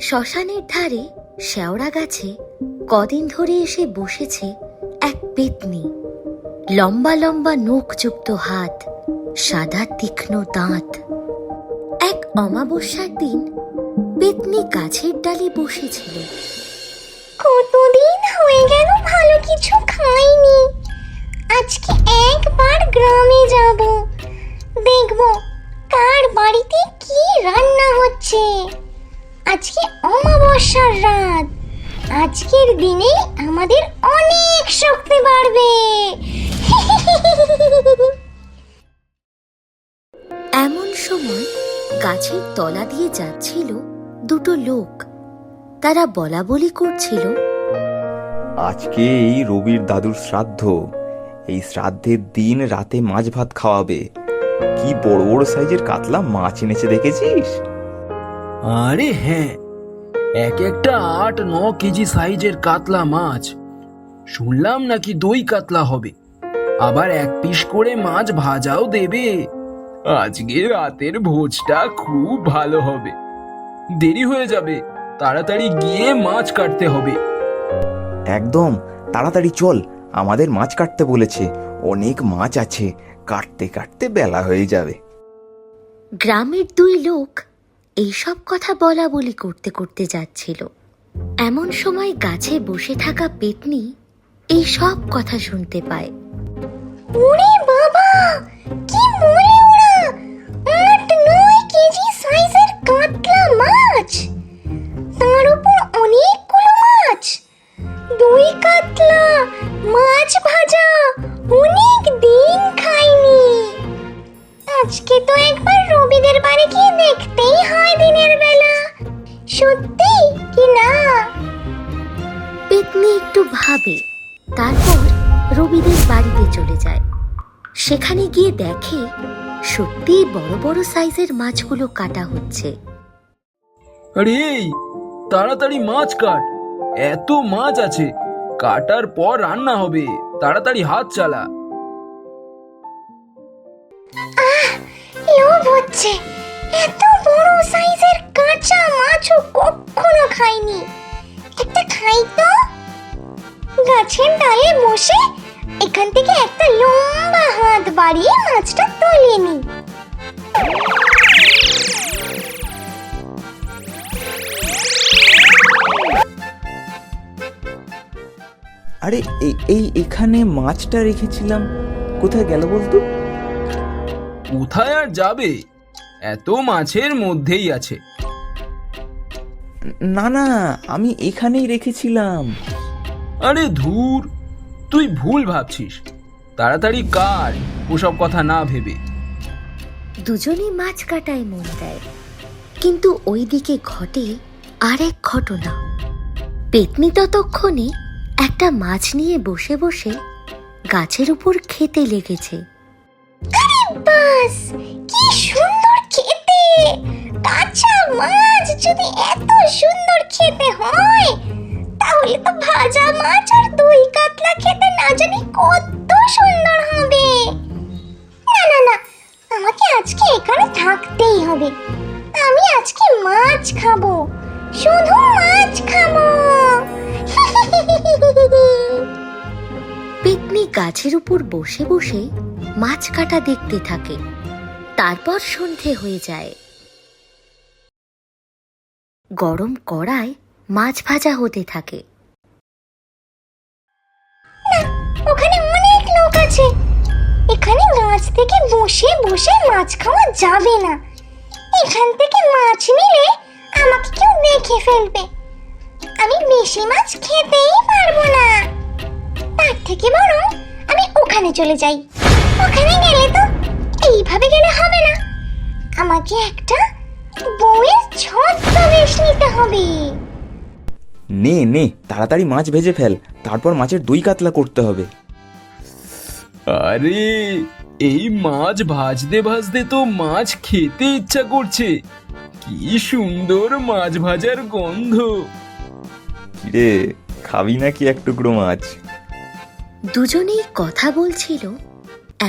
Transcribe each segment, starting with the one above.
শ্মশানের ধারে শেওড়া গাছে কদিন ধরে এসে বসেছে এক পেতনি। লম্বা লম্বা নখযুক্ত হাত, সাদা তীক্ষ্ণ দাঁত। এক অমাবস্যার দিন পেতনি গাছের ডালে বসেছিল। কতদিন হয়ে গেল ভালো কিছু খাইনি। আজকে একবার গ্রামে যাব, দেখব কার বাড়িতে কি রান্না হচ্ছে। আজকে অমাবস্যার রাত, আজকের দিনে আমাদের অনেক শক্তি বাড়বে। এমন সময় গাছের তলা দিয়ে যাচ্ছিল দুটো লোক। তারা বলা বলি করছিল, আজকে এই রবির দাদুর শ্রাদ্ধ। এই শ্রাদ্ধের দিন রাতে মাছ ভাত খাওয়াবে। কি বড় বড় সাইজের কাতলা মাছ এনেছে দেখেছিস? আরে হ্যাঁ, এক একটা 8-9 কেজি সাইজের কাতলা মাছ। শুনলাম নাকি দই কাতলা হবে, আবার 1 পিস করে মাছ ভাজাও দেবে। আজকে রাতের ভোজটা খুব ভালো হবে। দেরি হয়ে যাবে, তাড়াতাড়ি গিয়ে মাছ কাটতে হবে। একদম তাড়াতাড়ি চল, আমাদের মাছ কাটতে বলেছে। অনেক মাছ আছে, কাটতে কাটতে বেলা হয়ে যাবে। গ্রামের দুই লোক এইসব কথা বলা বলি করতে করতে যাচ্ছিল। এমন সময় গাছে বসে থাকা পেতনি এই সব কথা শুনতে পায়। ওরে বাবা, কি বলে ওরা! 8-9 কেজি সাইজের কাতলা মাছ, তার উপর অনেকগুলো মাছ। দই কাতলা, মাছ ভাজা, অনেক দিন খাইনি। আজকে তো একবার রবিদের বাড়ি গিয়ে দেখতেই হয় দিনের বেলা, সত্যি কি না? পেতনি একটু ভাবে, তারপর রবিদের বাড়িতে চলে যায়। সেখানে গিয়ে দেখে সত্যি বড় বড় সাইজের মাছগুলো কাটা হচ্ছে। আরে এই, তাড়াতাড়ি মাছ কাট, এত মাছ আছে, কাটার পর রান্না হবে। তাড়াতাড়ি হাত চালা। লোভ হচ্ছে, এত বড় সাইজের কাঁচা মাছও কখনো খাইনি। একটা খাই তো। গাছের ডালে বসে এখান থেকে একটা লম্বা হাত বাড়িয়ে মাছটা তুলে নি। আরে এই এখানে মাছটা রেখেছিলাম, কোথায় গেল বলতো? কোথায় আর যাবে, এত মাছের মধ্যেই আছে। না না, আমি এখানেই রেখেছিলাম। আরে ধুর, তুই ভুল ভাবছিস। তাড়াতাড়ি কাট, ওসব কথা না ভেবে। দুজনেই মাছ কাটায় মন দেয়, কিন্তু ওইদিকে ঘটে আরেক ঘটনা। পেতনি ততক্ষণে একটা মাছ নিয়ে বসে বসে গাছের উপর খেতে লেগেছে। বাস, কি সুন্দর খেতে! কাঁচা মাছ যদি এত সুন্দর খেতে হয়, তাহলে তো ভাজা মাছ আর দই কাতলা খেতে না জানি কত সুন্দর হবে। না না না, আমাকে আজকে এখানে থাকতেই হবে। আমি আজকে মাছ খাবো, শুধু মাছ খাবো। পেতনি গাছের উপর বসে বসে মাছ কাটা দেখতে থাকে। তারপর সন্ধে হয়ে যায়। গরম কড়ায় মাছ ভাজা হতে থাকে। ওখানে অনেক লোক আছে, এখানে গাছ থেকে বসে বসে মাছ খাওয়া যাবে না। এখান থেকে মাছ নিলে আমাকে কেউ দেখে ফেলবে, আমি বেশি মাছ খেতেই পারবো না। তার থেকে বরং আমি ওখানে চলে যাই। ওখানে গেলে তো এইভাবে গেলে হবে না, আমাকে একটা বউয়ের ছদ্মবেশ নিতে হবে। নে নে, তাড়াতাড়ি মাছ ভেজে ফেল, তারপর মাছের দই কাতলা করতে হবে। আরে এই মাছ ভাজতে ভাজতে তো মাছ খেতে ইচ্ছা করছে। কি সুন্দর মাছ ভাজার গন্ধ! কিরে, খাবি নাকি এক টুকরো মাছ? দুজনেই কথা বলছিল,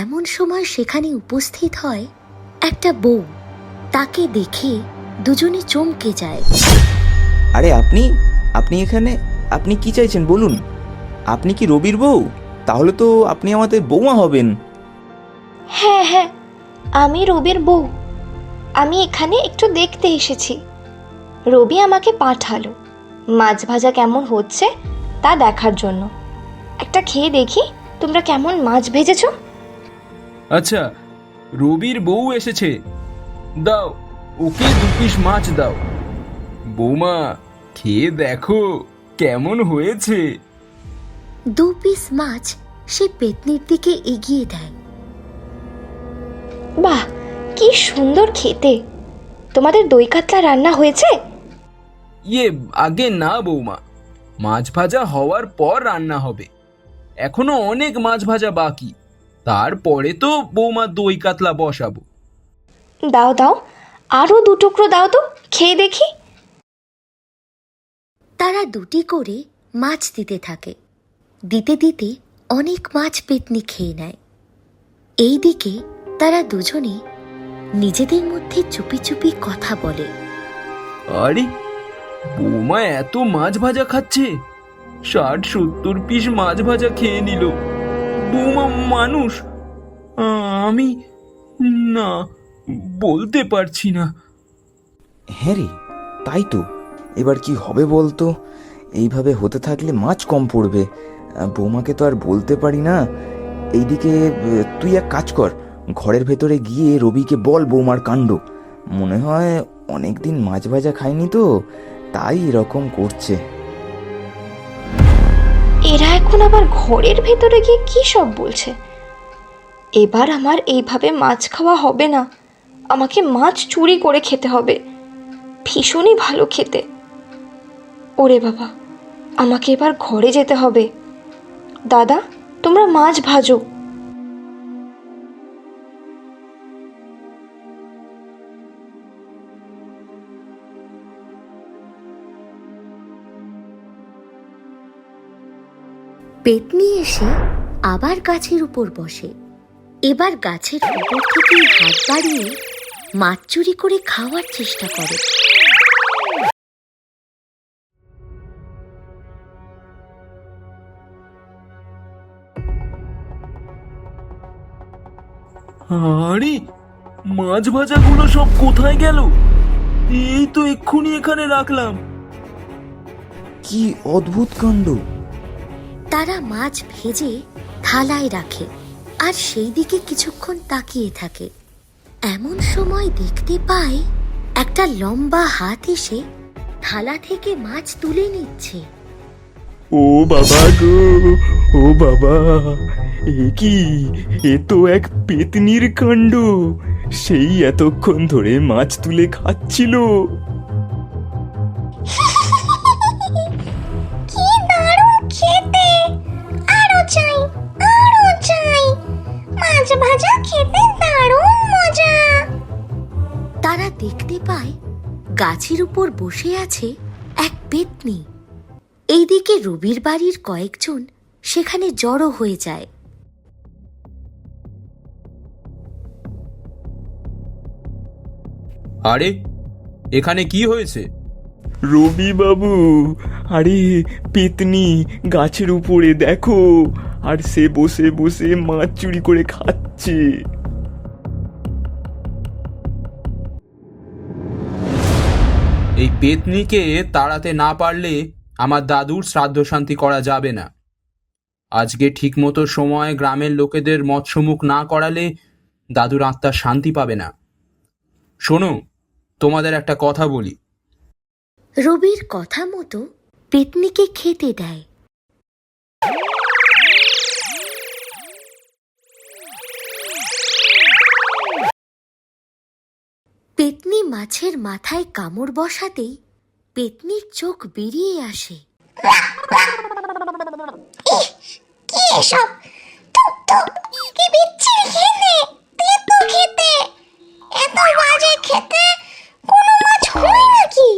এমন সময় সেখানে উপস্থিত হয় একটা বউ। তাকে দেখে দুজনে চমকে যায়। আরে আপনি আপনি এখানে, আপনি কি চাইছেন বলুন? আপনি কি রবির বউ? তাহলে তো আপনি আমাদের বৌমা হবেন। হ্যাঁ হ্যাঁ, আমি রবির বউ। আমি এখানে একটু দেখতে এসেছি। রবি আমাকে পাঠালো মাছ ভাজা কেমন হচ্ছে তা দেখার জন্য। একটা খেয়ে দেখি তোমরা কেমন মাছ ভেজেছো। আচ্ছা, রবির বউ এসেছে, দাও ওকে 2 পিস মাছ দাও। বৌমা, খেয়ে দেখো কেমন হয়েছে। 2 পিস মাছ সে পেতনির দিকে এগিয়ে দেয়। বাহ, কি সুন্দর খেতে! তোমাদের দই কাতলা রান্না হয়েছে? আগে না বৌমা, মাছ ভাজা হওয়ার পর রান্না হবে। এখনো অনেক মাছ ভাজা বাকি, তারপরে তো বৌমা দই কাতলা বসাবো। দাও দাও, আরো 2 টুকরো দাও তো, খেয়ে দেখি। তারা 2টি করে মাছ দিতে থাকে। দিতে দিতে অনেক মাছ পেতনি খেয়ে নেয়। এইদিকে তারা দুজনে নিজেদের মধ্যে চুপি চুপি কথা বলে। আরে, বৌমা এত মাছ ভাজা খাচ্ছে, 60-70 পিস মাছ ভাজা খেয়ে নিল। বৌমা মানুষ? আমি না, বলতে পারছি না। হ্যাঁ রে, তাই তো। এবার কি হবে বলতো? এইভাবে হতে থাকলে মাছ কম পড়বে। বৌমাকে তো আর বলতে পারি না। এইদিকে তুই এক কাজ কর, ঘরের ভেতরে গিয়ে রবিকে বল বৌমার কাণ্ড। মনে হয় অনেকদিন মাছ ভাজা খায়নি তো, তাই এরকম করছে। এরা এখন আবার ঘরের ভেতরে গিয়ে কি সব বলছে। এবার আমার এইভাবে মাছ খাওয়া হবে না। আমাকে মাছ চুরি করে খেতে হবে। ভীষণই ভালো খেতে। ওরে বাবা, আমাকে এবার ঘরে যেতে হবে। দাদা, তোমরা মাছ ভাজো। পেতনি এসে আবার গাছের উপর বসে। এবার গাছের উপর থেকে হাত বাড়িয়ে মাছ চুরি করে খাওয়ার চেষ্টা করে। আরে, মাছ ভাজাগুলো সব কোথায় গেল? এই তো এক্ষুনি এখানে রাখলাম। কি অদ্ভুত কাণ্ড! তারা মাছ ভেজে থালায় রাখে আর সেই দিকে কিছুক্ষণ তাকিয়ে থাকে। এমন সময় দেখতে পায় একটা লম্বা হাত এসে থালা থেকে মাছ তুলে নিচ্ছে। ও বাবা গো, ও বাবা, এ কি? এ তো এক পেতনির কাণ্ড। সেই এতক্ষণ ধরে মাছ তুলে খাচ্ছিল। কি দারুণ খেতে! আরো চাই, আরো চাই। মাছ ভাজা খেতে দারুণ মজা। তারা দেখতে পায় গাছের উপর বসে আছে এক পেতনি। এইদিকে রবির বাড়ির কয়েকজন সেখানে জড়ো হয়ে যায়। আরে, এখানে কি হয়েছে? রবি বাবু, আরে পেতনি গাছের উপরে দেখো, আর সে বসে বসে মাছ চুরি করে খাচ্ছে। এই পেতনিকে তাড়াতে না পারলে আমার দাদুর শ্রাদ্ধ শান্তি করা যাবে না। আজকে ঠিকমতো সময় গ্রামের লোকেদের মৎস্যমুখ না করালে দাদুর আত্মা শান্তি পাবে না। শোনো, তোমাদের একটা কথা বলি। রবির কথা মতো পেতনিকে খেতে দেয়। পেতনি মাছের মাথায় কামড় বসাতেই পেতনির চোখ বেরিয়ে আসে। কি এসব? টুক টুক, কি বিচ্ছিরি খেতে! তেতো খেতে! এত বাজে খেতে কোনো মাছ হয় নাকি?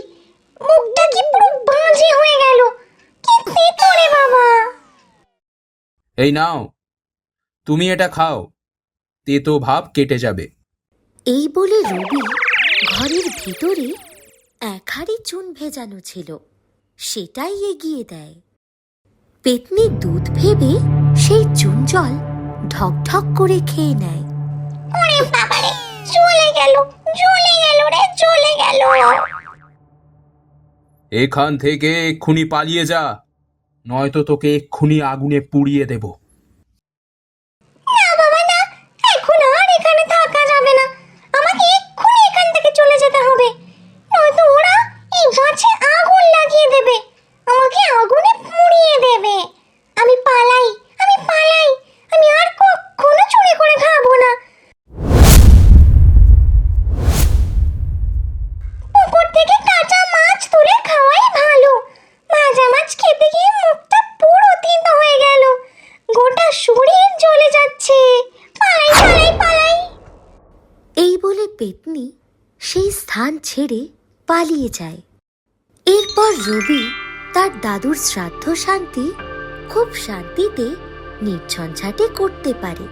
মুখটা কি পুরো বাজে হয়ে গেল! কি তেতো রে বাবা! এই নাও, তুমি এটা খাও, তেতো ভাব কেটে যাবে। এই বলে রবি ঘরের ভিতরে এক হাঁড়ি চুন ভেজানো ছিল, সেটাই এগিয়ে দেয়। পেতনি দুধ ভেবে সেই চুন জল ঢক ঢক করে খেয়ে নেয়। ওরে বাবারে, জ্বলে গেল রে, জ্বলে গেল। এখান থেকে এক্ষুনি পালিয়ে যা, নয়তো তোকে এক্ষুনি আগুনে পুড়িয়ে দেব। না বাবা না, এখন আর এখানে থাকা যাবে না। আমাকে এক্ষুনি এখান থেকে চলে যেতে হবে, নয়তো ওরা এই গাছে আগুন লাগিয়ে দেবে, আমাকে আগুনে পুড়িয়ে দেবে। আমি পালাই, আমি আর কখনো চুরি করে খাবো না। পুকুর থেকে কাঁচা মাছ তুলে খাওয়াই ভালো। ভাজা মাছ খেতে গিয়ে মুখটা পুরো তিতো হয়ে গেল, গোটা শরীর জ্বলে যাচ্ছে। পালাই। এই বলে পেতনি সেই স্থান ছেড়ে পালিয়ে যায়। এরপর রবি তার দাদুর শ্রাদ্ধ শান্তি খুব শান্তিতে নির্ঝঞ্ঝাটে করতে পারে।